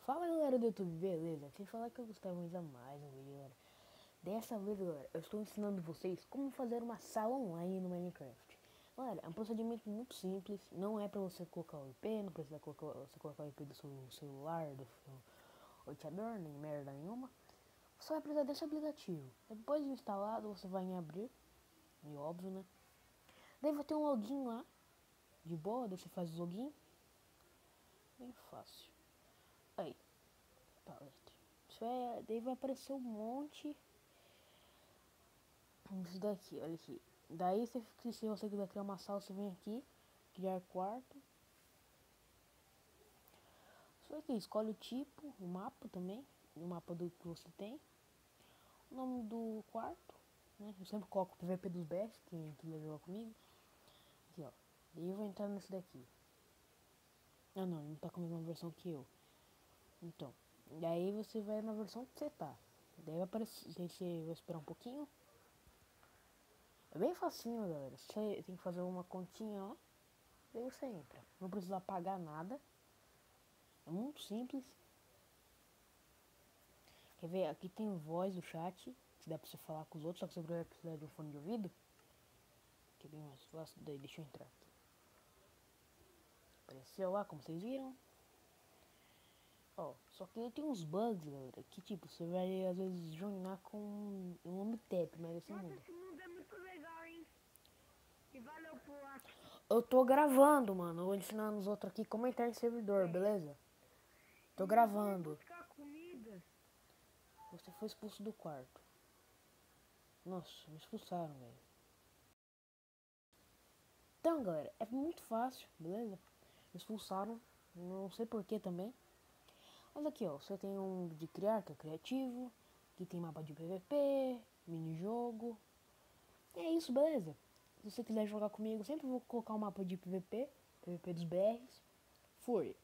Fala galera do YouTube, beleza? Sem falar que eu gostava mais a mais um vídeo, galera. Dessa vez, galera, eu estou ensinando vocês como fazer uma sala online no Minecraft. Galera, é um procedimento muito simples, não é pra você colocar o IP, não precisa você colocar o IP do seu celular, do seu roteador, nem merda nenhuma. Você vai precisar desse aplicativo. Depois de instalado, você vai em abrir, e óbvio, né? Daí vai ter um login lá, de boa, daí você faz o login. Bem fácil. Aí, paleta. Daí vai aparecer um monte. Isso daqui, olha aqui. Daí se você quiser criar uma sala, você vem aqui, criar quarto. Só que escolhe o tipo, o mapa também, o mapa do que você tem. O nome do quarto, né? Eu sempre coloco o PVP dos BS, quem quiser jogar comigo. Aqui, ó. Daí eu vou entrar nesse daqui. Ah não, ele não tá com a mesma versão que eu. Então, daí você vai na versão que você tá. Daí vai aparecer, você vai esperar um pouquinho. É bem facinho, galera. Você tem que fazer uma continha lá. Daí você entra. Não precisa pagar nada. É muito simples. Quer ver? Aqui tem voz do chat. Que dá pra você falar com os outros. Só que você vai precisar de um fone de ouvido. Que é bem mais fácil. Daí deixa eu entrar aqui. Apareceu lá, como vocês viram. Ó, só que ele tem uns bugs, galera. Que tipo, você vai às vezes joinar com um Omtep, mas assim muda. Esse mundo é muito legal, hein? E valeu por assistir. Eu tô gravando, mano. Eu vou ensinar os outros aqui como entrar em servidor, beleza? Tô E vamos gravando. buscar comida. Você foi expulso do quarto. Nossa, me expulsaram, velho. Então, galera, é muito fácil, beleza? Me expulsaram, não sei porquê também. Mas aqui, ó, você tem um de criar, que é criativo. Aqui tem mapa de PVP, mini-jogo. E é isso, beleza? Se você quiser jogar comigo, sempre vou colocar um mapa de PVP, PVP dos BRs. Fui!